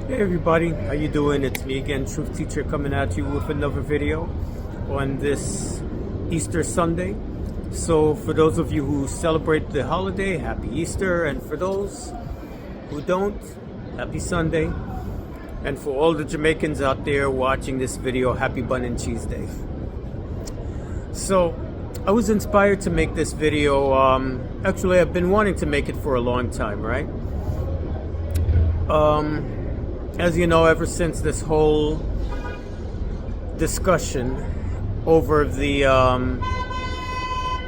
Hey everybody, how you doing? It's me again, Truth Teacher, coming at you with another video on this Easter Sunday. So for those of you who celebrate the holiday, happy Easter, and for those who don't, happy Sunday. And for all the Jamaicans out there watching this video, happy Bun and Cheese Day. So I was inspired to make this video. Actually, I've been wanting to make it for a long time, right? As you know, ever since this whole discussion over the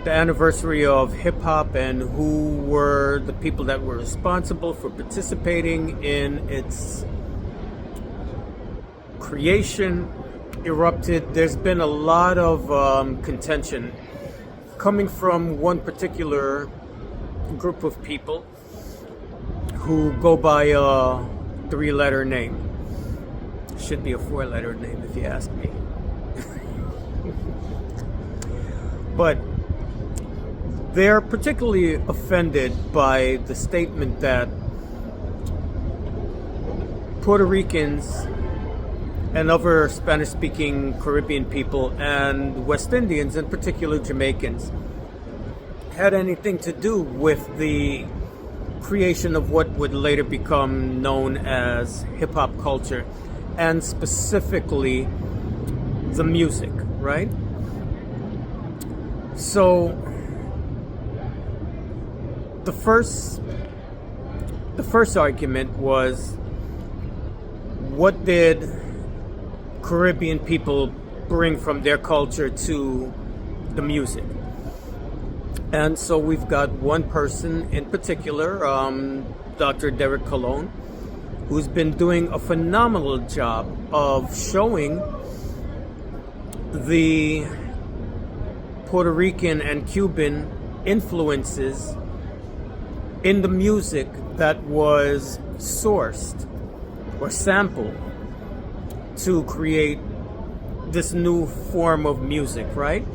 anniversary of hip hop and who were the people that were responsible for participating in its creation erupted, there's been a lot of contention coming from one particular group of people who go by a three-letter name. Should be a four-letter name if you ask me. But they're particularly offended by the statement that Puerto Ricans and other Spanish-speaking Caribbean people and West Indians, in particular Jamaicans, had anything to do with the creation of what would later become known as hip-hop culture, and specifically the music, right? So the first argument was, what did Caribbean people bring from their culture to the music? And so we've got one person in particular, Dr. Derek Colon, who's been doing a phenomenal job of showing the Puerto Rican and Cuban influences in the music that was sourced or sampled to create this new form of music, right?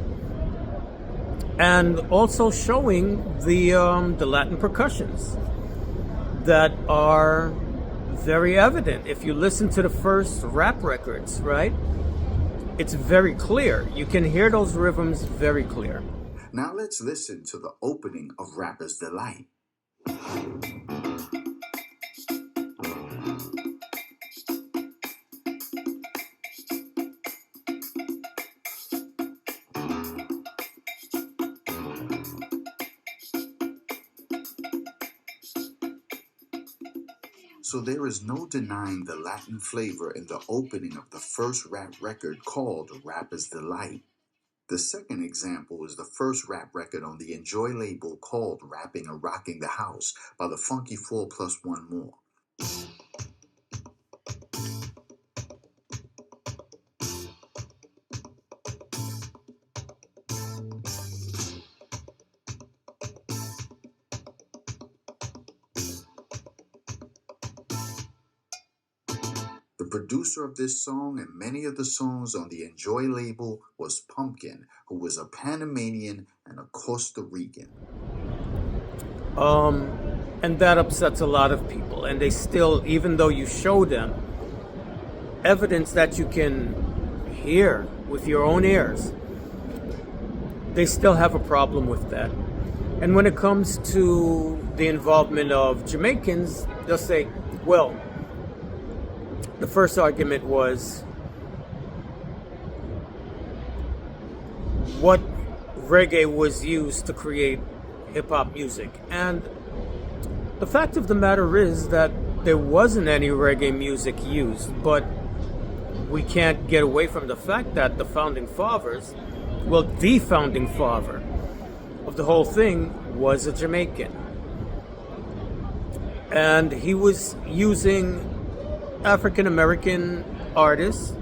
And also showing the Latin percussions that are very evident. If you listen to the first rap records, right? It's very clear. You can hear those rhythms very clear. Now let's listen to the opening of Rapper's Delight. So there is no denying the Latin flavor in the opening of the first rap record called Rapper's Delight. The second example is the first rap record on the Enjoy label called Rapping and Rocking the House by the Funky 4 Plus One More. The producer of this song and many of the songs on the Enjoy label was Pumpkin, who was a Panamanian and a Costa Rican. And that upsets a lot of people. And they still, even though you show them evidence that you can hear with your own ears, they still have a problem with that. And when it comes to the involvement of Jamaicans, they'll say, well, the first argument was, what reggae was used to create hip-hop music. And the fact of the matter is that there wasn't any reggae music used, but we can't get away from the fact that the founding fathers, well, the founding father of the whole thing was a Jamaican. And he was using African American artists,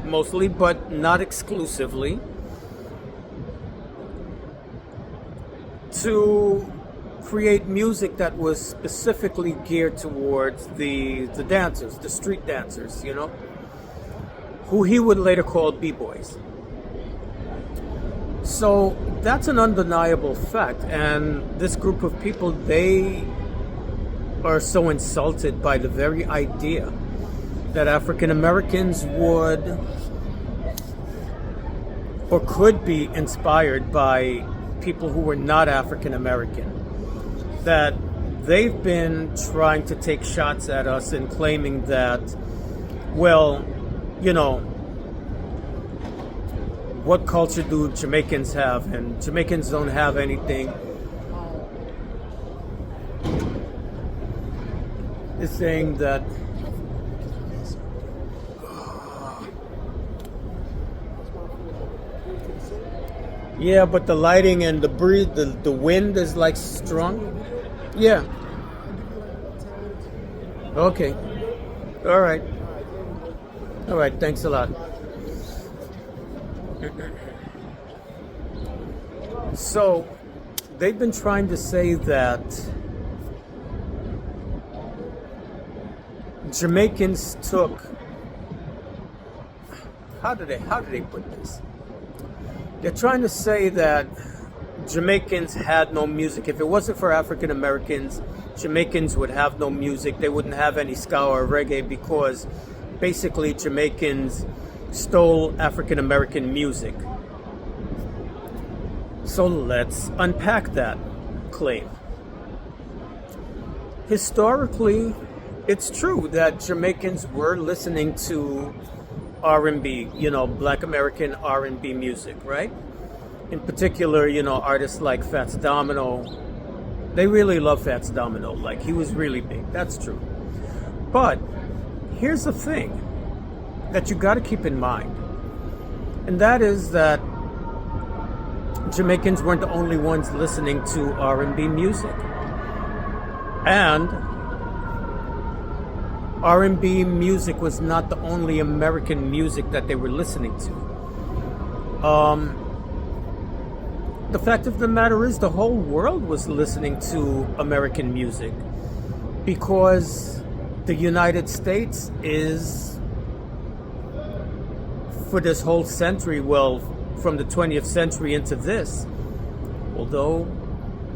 mostly, but not exclusively, to create music that was specifically geared towards the dancers, the street dancers, you know, who he would later call b-boys. So that's an undeniable fact, and this group of people, they are so insulted by the very idea that African Americans would or could be inspired by people who were not African American. That they've been trying to take shots at us and claiming that, well, you know, what culture do Jamaicans have? And Jamaicans don't have anything. Is saying that yeah, but the lighting and the breeze, the wind is like strong. Yeah. Okay. All right. All right. Thanks a lot. So, they've been trying to say that Jamaicans took. How do they put this? They're trying to say that Jamaicans had no music. If it wasn't for African Americans, Jamaicans would have no music. They wouldn't have any ska or reggae because basically Jamaicans stole African American music. So let's unpack that claim. Historically, it's true that Jamaicans were listening to R&B, you know, Black American R&B music, right? In particular, you know, artists like Fats Domino. They really love Fats Domino. Like, he was really big. That's true. But here's the thing that you got to keep in mind. And that is that Jamaicans weren't the only ones listening to R&B music. And R&B music was not the only American music that they were listening to. The fact of the matter is the whole world was listening to American music because the United States is, for this whole century, well, from the 20th century into this, although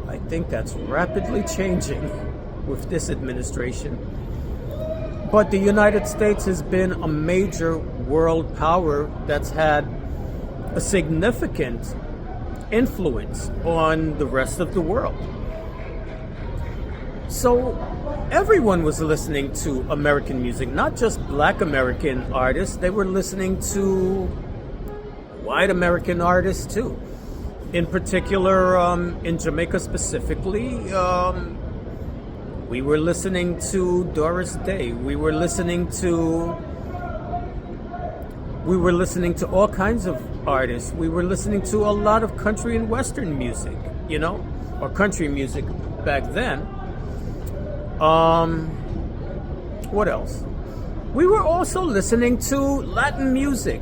I think that's rapidly changing with this administration. But the United States has been a major world power that's had a significant influence on the rest of the world. So everyone was listening to American music, not just Black American artists. They were listening to white American artists too. In particular, in Jamaica specifically, we were listening to Doris Day. We were listening to all kinds of artists. We were listening to a lot of country and western music, you know, or country music back then. What else? We were also listening to Latin music,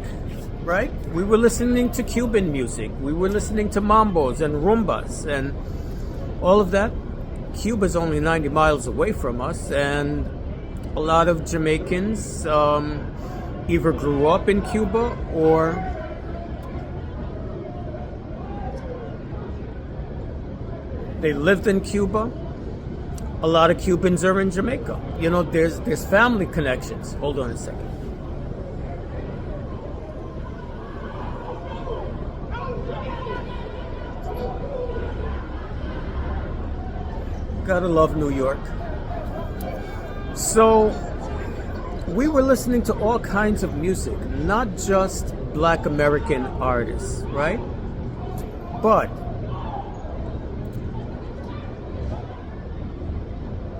right? We were listening to Cuban music. We were listening to mambos and rumbas and all of that. Cuba's only 90 miles away from us, and a lot of Jamaicans either grew up in Cuba or they lived in Cuba. A lot of Cubans are in Jamaica. You know, there's family connections. Hold on a second. Gotta love New York. So we were listening to all kinds of music, not just Black American artists, right? But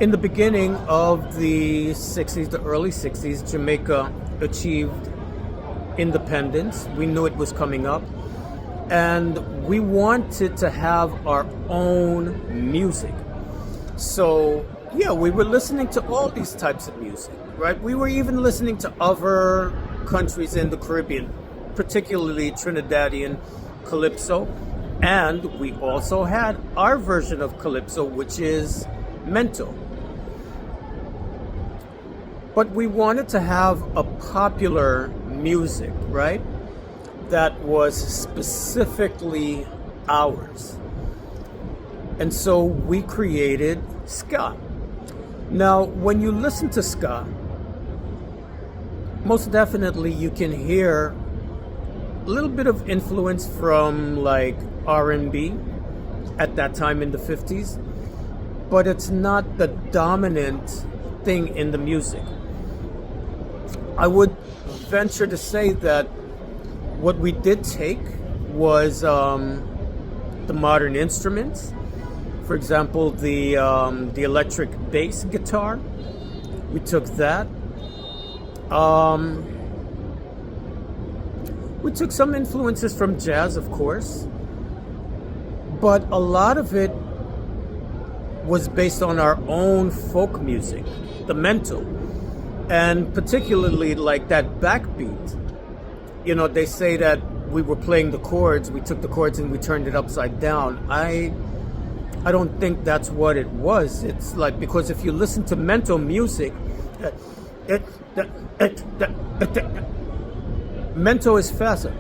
in the beginning of the 60s, the early 60s, Jamaica achieved independence. We knew it was coming up. And we wanted to have our own music. So, yeah, we were listening to all these types of music, right? We were even listening to other countries in the Caribbean, particularly Trinidadian calypso. And we also had our version of calypso, which is mento. But we wanted to have a popular music, right? That was specifically ours. And so we created ska. Now, when you listen to ska, most definitely you can hear a little bit of influence from like R&B at that time in the 50s, but it's not the dominant thing in the music. I would venture to say that what we did take was the modern instruments. For example, the electric bass guitar. We took that. We took some influences from jazz, of course, but a lot of it was based on our own folk music, the mento, and particularly like that backbeat. You know, they say that we were playing the chords, we took the chords and we turned it upside down. I don't think that's what it was. It's like, because if you listen to mento music, mento is faster.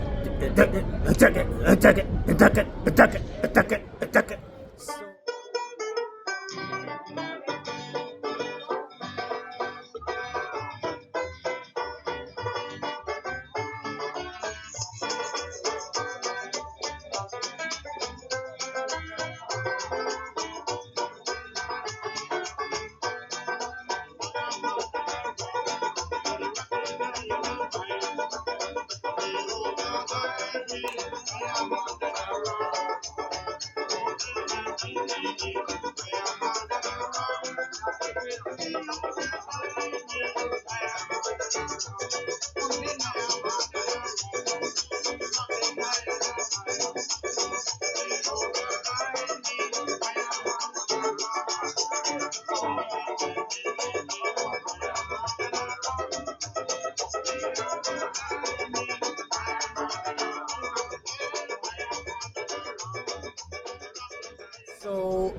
So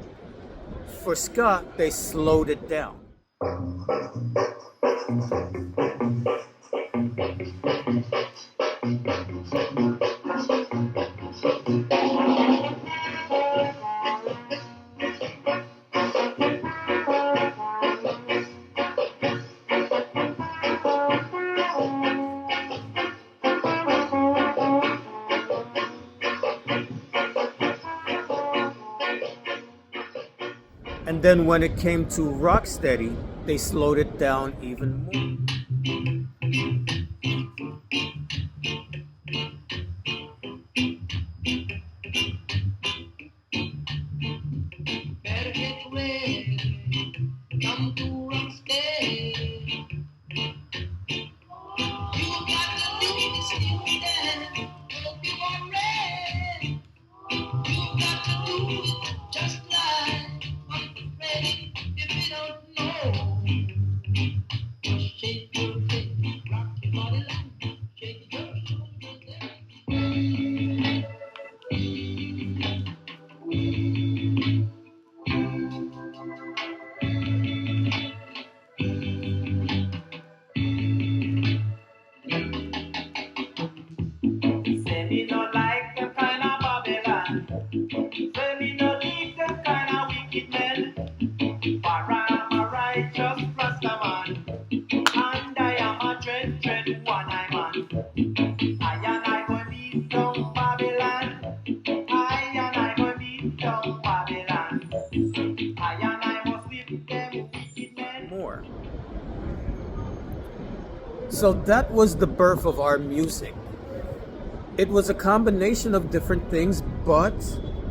for ska, they slowed it down. And then when it came to rocksteady, they slowed it down even more. More. So that was the birth of our music. It was a combination of different things, but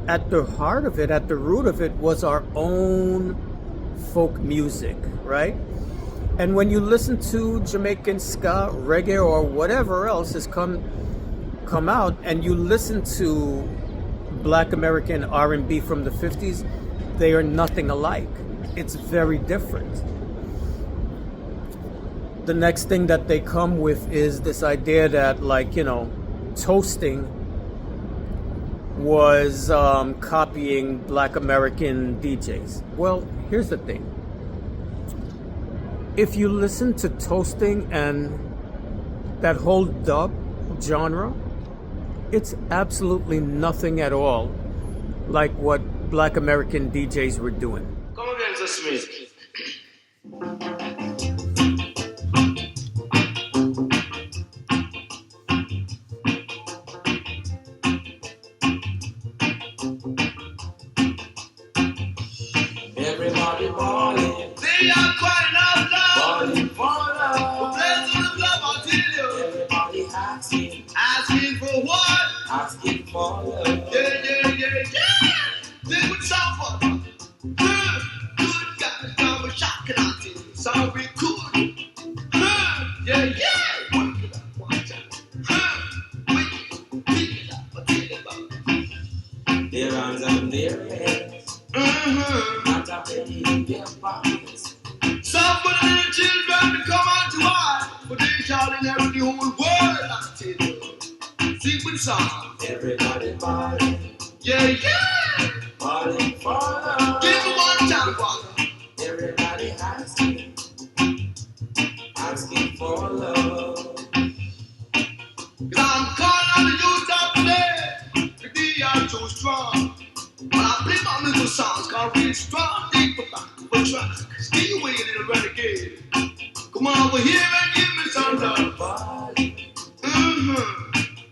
at the heart of it, at the root of it, was our own folk music, right? And when you listen to Jamaican ska, reggae, or whatever else has come out, and you listen to Black American R&B from the 50s, they are nothing alike. It's very different. The next thing that they come with is this idea that, like, you know, toasting was copying Black American DJs. Well, here's the thing. If you listen to toasting and that whole dub genre, it's absolutely nothing at all like what Black American DJs were doing. Come again, Smith. are crying out loud. Falling for love. The place of love, I tell you. Everybody asking. Asking for what? Asking for love. Yeah. They would suffer. Good guys, now we're shocking out here. Sorry, cool. Yeah. Work it up, watch out. Pick it up, I tell you about. Their arms and their heads. Not a penny in their pockets. Some for the little children to come out to us, but they shall inherit the whole world, I tell you. Sing with song. Everybody balling. Yeah. Balling for love. Give me one time, brother. Everybody asking for love. 'Cause I'm calling on the youth of today. The be are so strong. When I play my little songs, called real strong, deep but try. Stay away, little renegade. Come on over here and give me some love.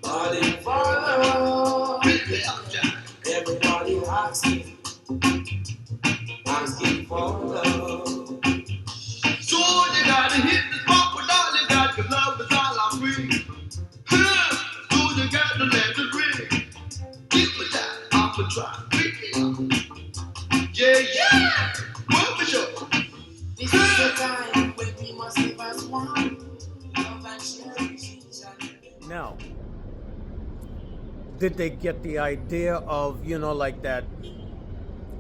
Balling for love. Really up, Jack. Everybody asking for love. So you gotta hit the spot with all you got, 'cause love is all I bring. So you gotta let it ring. Keep it down, I'll try. Yeah. Well, for sure. This is the time when we must live as one. Love and share each other. Now, did they get the idea of, like that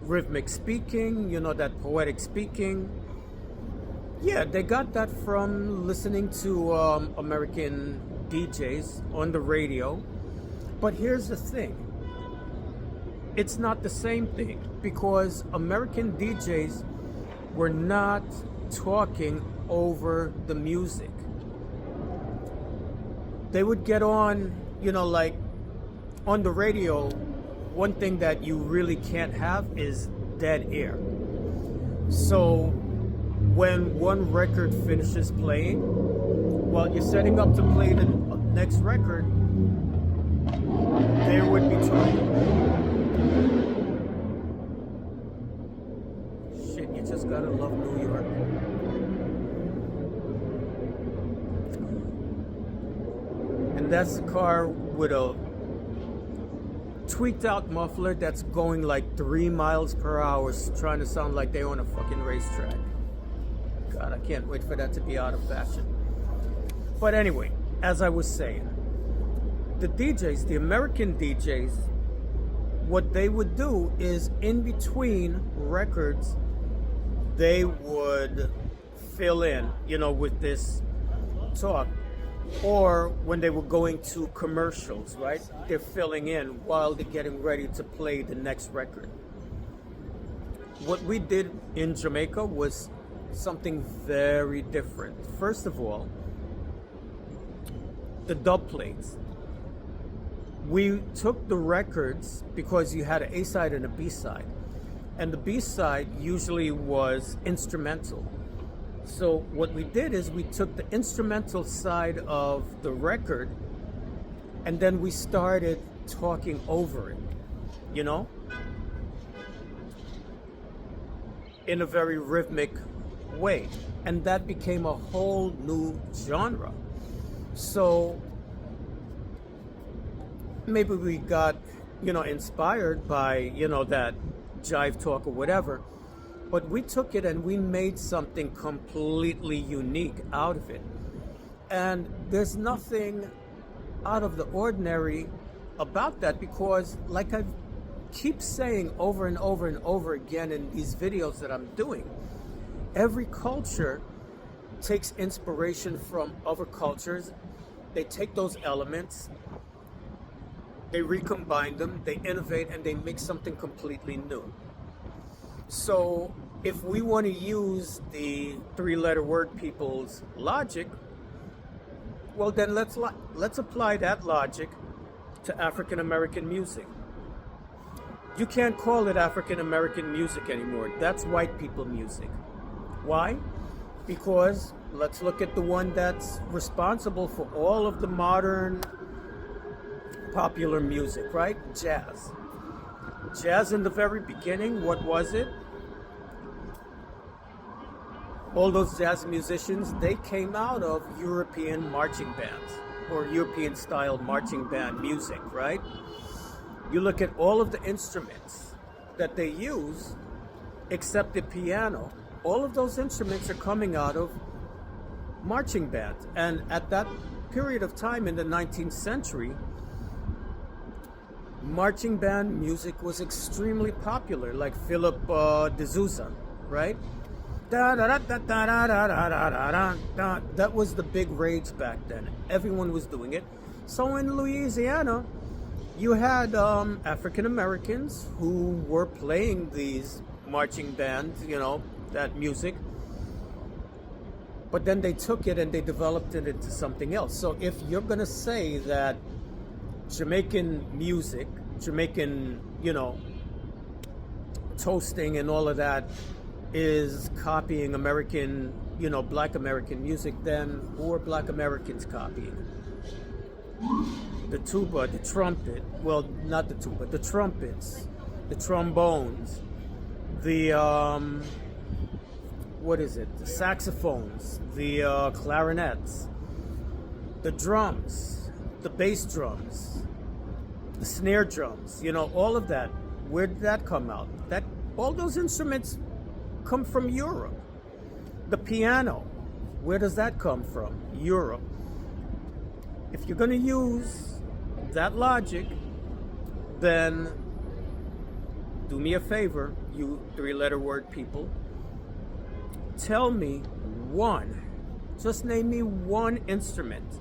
rhythmic speaking, that poetic speaking? Yeah, they got that from listening to American DJs on the radio. But here's the thing. It's not the same thing, because American DJs were not talking over the music. They would get on, like on the radio, one thing that you really can't have is dead air. So when one record finishes playing, while you're setting up to play the next record, there would be talking. Shit, you just gotta love New York. And that's the car with a tweaked out muffler that's going like 3 miles per hour, trying to sound like they're on a fucking racetrack. God, I can't wait for that to be out of fashion. But anyway, as I was saying, the DJs, the American DJs, what they would do is in between records, they would fill in, with this talk. Or when they were going to commercials, right? They're filling in while they're getting ready to play the next record. What we did in Jamaica was something very different. First of all, the dub plates. We took the records because you had an A-side and a B-side. And the B-side usually was instrumental. So what we did is we took the instrumental side of the record and then we started talking over it, in a very rhythmic way. And that became a whole new genre. So maybe we got, inspired by, that jive talk or whatever. But we took it and we made something completely unique out of it. And there's nothing out of the ordinary about that, because like I keep saying over and over and over again in these videos that I'm doing, every culture takes inspiration from other cultures. They take those elements, they recombine them, they innovate, and they make something completely new. So if we want to use the 3-letter word people's logic, well then let's apply that logic to African American music. You can't call it African American music anymore. That's white people music. Why? Because let's look at the one that's responsible for all of the modern popular music, right? Jazz. Jazz in the very beginning, what was it? All those jazz musicians, they came out of European marching bands or European style marching band music, right? You look at all of the instruments that they use, except the piano, all of those instruments are coming out of marching bands. And at that period of time in the 19th century, marching band music was extremely popular, like Philip de Sousa, right? That was the big rage back then. Everyone was doing it. So in Louisiana, you had African Americans who were playing these marching bands, that music. But then they took it and they developed it into something else. So if you're going to say that Jamaican music, Jamaican, toasting and all of that is copying American, Black American music, then who are Black Americans copying? The tuba, the trumpet, well, not the tuba, the trumpets, the trombones, the, the saxophones, the clarinets, the drums, the bass drums, the snare drums, all of that. Where did that come out? All those instruments come from Europe. The piano, where does that come from? Europe. If you're going to use that logic, then do me a favor, you three-letter word people. Tell me just name me one instrument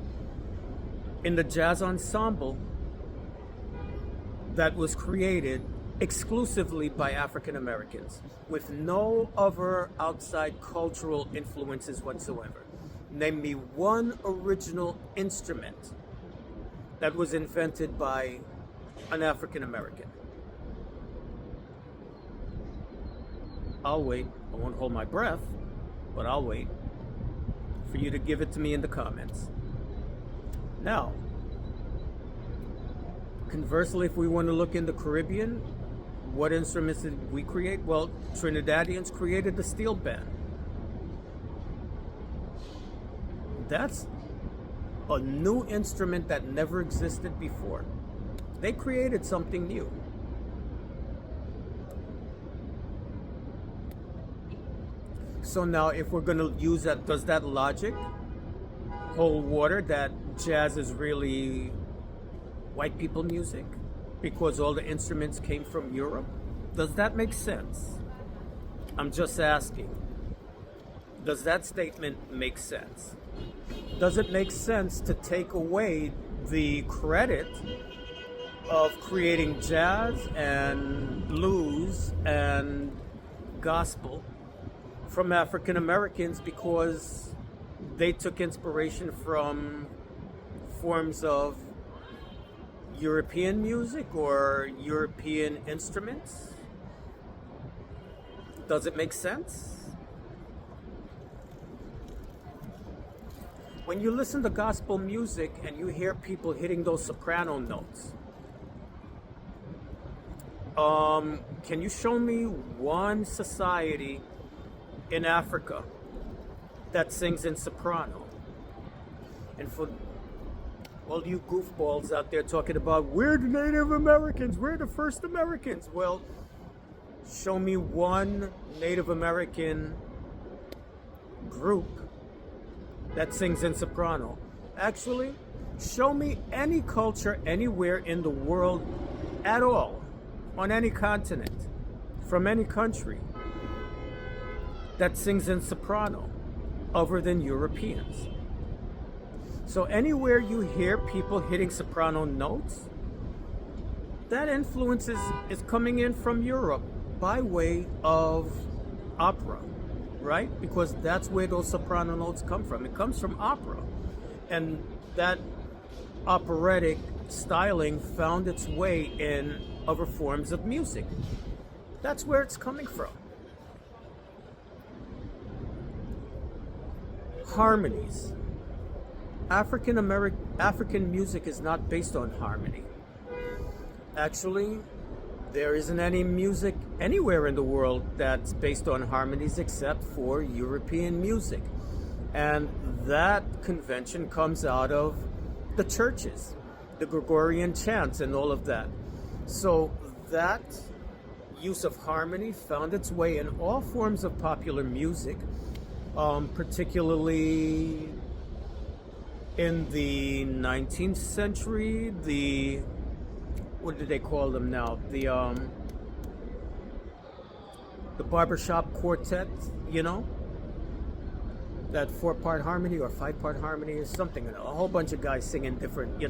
in the jazz ensemble that was created exclusively by African Americans, with no other outside cultural influences whatsoever. Name me one original instrument that was invented by an African American. I'll wait. I won't hold my breath, but I'll wait for you to give it to me in the comments. Now, conversely, if we want to look in the Caribbean, what instruments did we create? Well, Trinidadians created the steel band. That's a new instrument that never existed before. They created something new. So now if we're going to use that, does that logic hold water that jazz is really white people music because all the instruments came from Europe? Does that make sense? I'm just asking. Does that statement make sense? Does it make sense to take away the credit of creating jazz and blues and gospel from African Americans because they took inspiration from forms of European music or European instruments? Does it make sense? When you listen to gospel music and you hear people hitting those soprano notes, can you show me one society in Africa that sings in soprano? And for all you goofballs out there talking about, we're the Native Americans, we're the first Americans. Well, show me one Native American group that sings in soprano. Actually, show me any culture anywhere in the world at all, on any continent, from any country, that sings in soprano other than Europeans. So anywhere you hear people hitting soprano notes, that influence is coming in from Europe by way of opera, right? Because that's where those soprano notes come from. It comes from opera. And that operatic styling found its way in other forms of music. That's where it's coming from. Harmonies. African music is not based on harmony. Actually, There isn't any music anywhere in the world that's based on harmonies except for European music. And that convention comes out of the churches, the Gregorian chants and all of that. So that use of harmony found its way in all forms of popular music, particularly in the 19th century, what do they call them now? The barbershop quartet, that 4-part harmony or 5-part harmony or something, a whole bunch of guys singing different,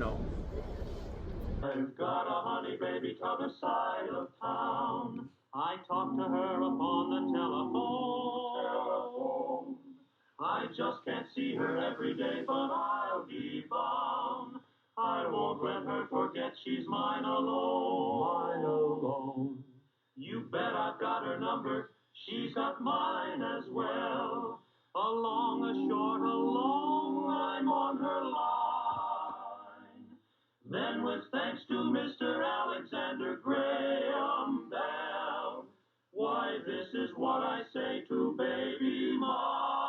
I've got a honey baby t'other side of town. I talk to her upon the telephone. I just can't see her every day, but I'll be bound. I won't let her forget she's mine alone. Mine alone. You bet I've got her number. She's got mine as well. A long, a short, a long, I'm on her line. Then with thanks to Mr. Alexander Graham Bell, why this is what I say to baby mine.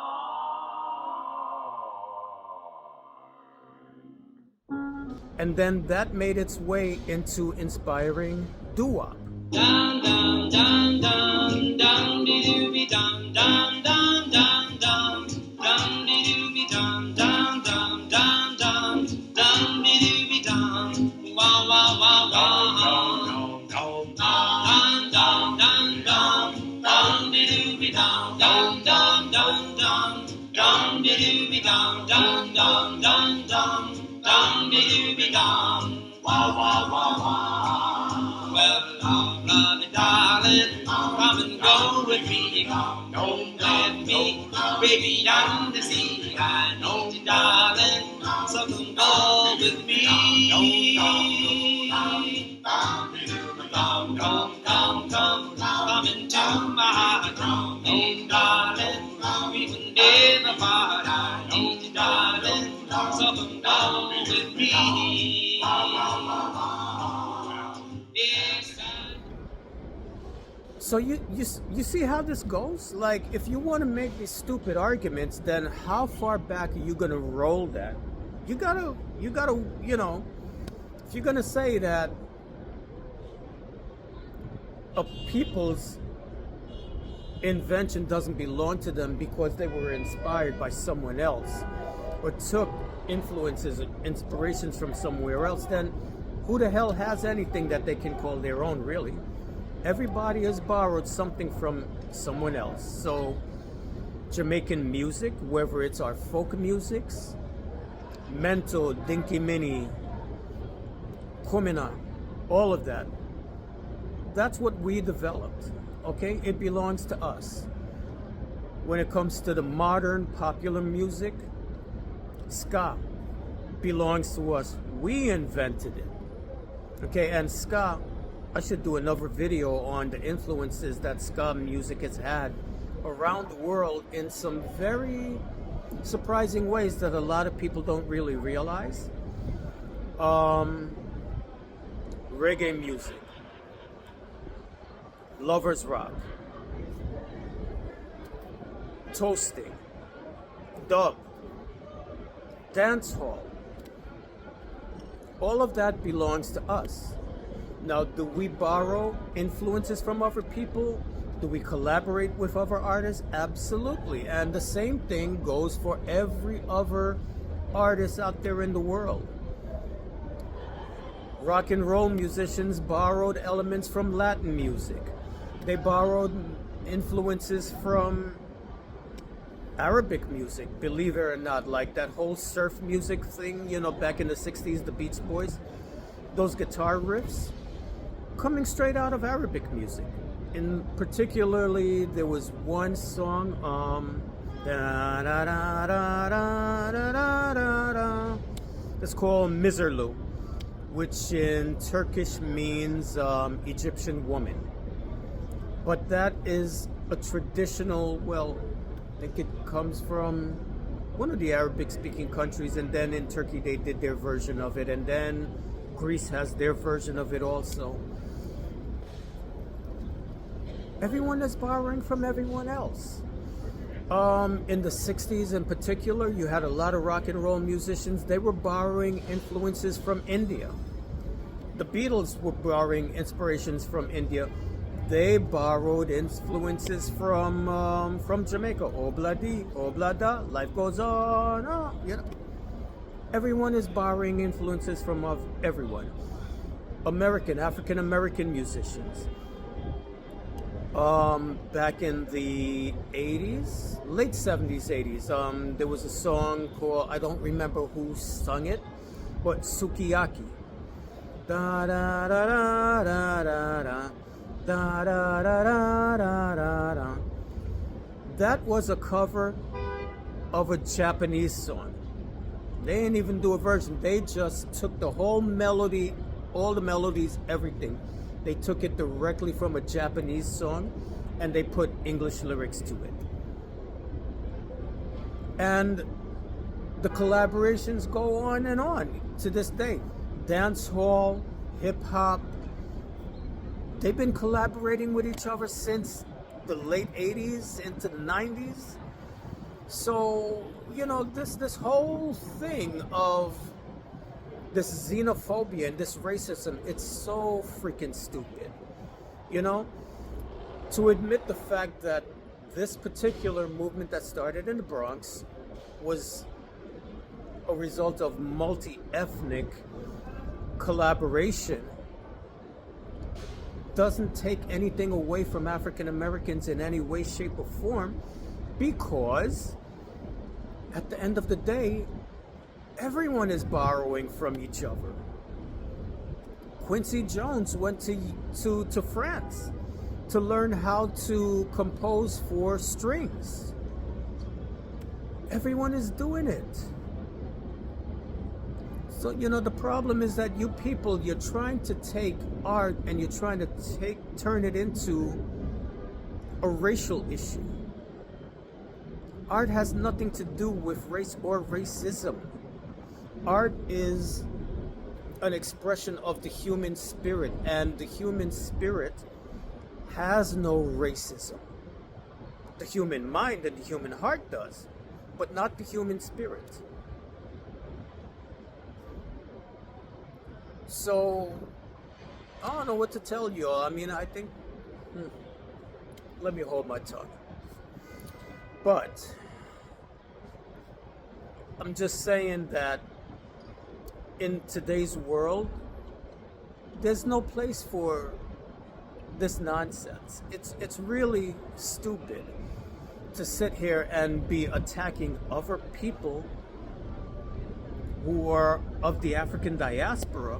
And then that made its way into inspiring doo-wop. Dum dum dum dum dum dee doo be dum dum dum dum dum dum dee doo be dum dum dum dum dum dum dee doo be dum wow wow wow wow dum dum dum dum dum dum dee doo be dum dum dum dum dum dum dee doo be dum dum dum dum dum dum dee doo be dum wow wow wow wow. Well, love me, darling, come and go with me. Don't let me, baby, down to sea. I need you, darling, so come go with me. Come into my heart. Oh, darling, we will never part. I need you, darling, so come go with me. So you see how this goes? Like, if you want to make these stupid arguments, then how far back are you gonna roll that? You gotta, if you're gonna say that a people's invention doesn't belong to them because they were inspired by someone else or took influences or inspirations from somewhere else, then who the hell has anything that they can call their own, really? Everybody has borrowed something from someone else. So Jamaican music, whether it's our folk musics, Mento, Dinky Mini, Kumina, all of that, that's what we developed, okay? It belongs to us. When it comes to the modern popular music, ska belongs to us. We invented it, okay? And ska, I should do another video on the influences that ska music has had around the world in some very surprising ways that a lot of people don't really realize. Reggae music, lovers rock, toasting, dub, dancehall, all of that belongs to us. Now, do we borrow influences from other people? Do we collaborate with other artists? Absolutely. And the same thing goes for every other artist out there in the world. Rock and roll musicians borrowed elements from Latin music. They borrowed influences from Arabic music, believe it or not, like that whole surf music thing, back in the 60s, the Beach Boys. Those guitar riffs coming straight out of Arabic music. In particularly, there was one song, it's called Mizerlu, which in Turkish means Egyptian woman. But that is a traditional, I think it comes from one of the Arabic-speaking countries, and then in Turkey they did their version of it, and then Greece has their version of it also. Everyone is borrowing from everyone else. In the 60s in particular, you had a lot of rock and roll musicians. They were borrowing influences from India. The Beatles were borrowing inspirations from India. They borrowed influences from Jamaica. Obladi, oblada, life goes on. Oh, you know. Everyone is borrowing influences from everyone. African American musicians. Back in the 80s, late 70s, 80s, there was a song called, I don't remember who sung it, but Sukiyaki. Da da da da da da da da da da da da da. That was a cover of a Japanese song. They didn't even do a version. They just took the whole melody, all the melodies, everything. They took it directly from a Japanese song and they put English lyrics to it. And the collaborations go on and on to this day. Dance hall, hip hop, they've been collaborating with each other since the late 80s into the 90s. So, you know, this whole thing of this xenophobia and this racism, it's so freaking stupid. You know, to admit the fact that this particular movement that started in the Bronx was a result of multi-ethnic collaboration doesn't take anything away from African Americans in any way, shape, or form, because at the end of the day, everyone is borrowing from each other. Quincy Jones went to France to learn how to compose for strings. Everyone is doing it. So, you know, the problem is that you people, you're trying to take art and you're trying to turn it into a racial issue. Art has nothing to do with race or racism. Art is an expression of the human spirit, and the human spirit has no racism. The human mind and the human heart does, but not the human spirit. So, I don't know what to tell you. I mean, I think, let me hold my tongue. But, I'm just saying that in today's world, there's no place for this nonsense. It's really stupid to sit here and be attacking other people who are of the African diaspora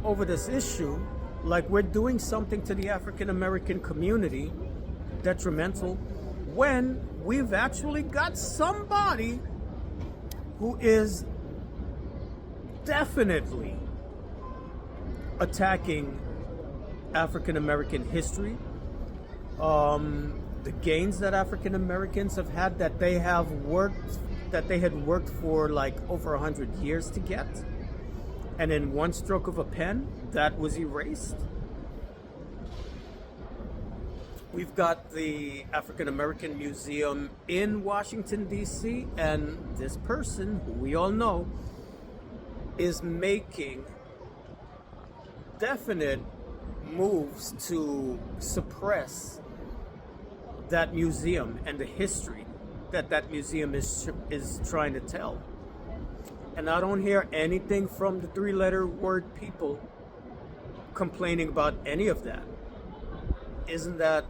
over this issue, like we're doing something to the African American community detrimental, when we've actually got somebody who is definitely attacking African American history, the gains that African Americans have had that they had worked for like over 100 years to get, and in one stroke of a pen that was erased. We've got the African American Museum in Washington, D.C., and this person, who we all know, is making definite moves to suppress that museum and the history that museum is trying to tell. And I don't hear anything from the three-letter word people complaining about any of that. Isn't that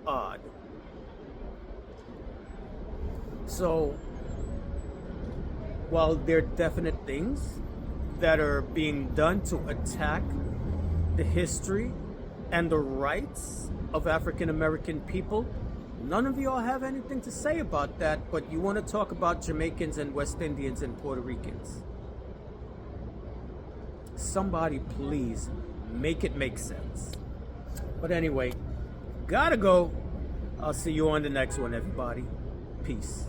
odd? So, while there are definite things that are being done to attack the history and the rights of African American people, none of y'all have anything to say about that, but you want to talk about Jamaicans and West Indians and Puerto Ricans. Somebody please make it make sense. But anyway, gotta go. I'll see you on the next one, everybody. Peace.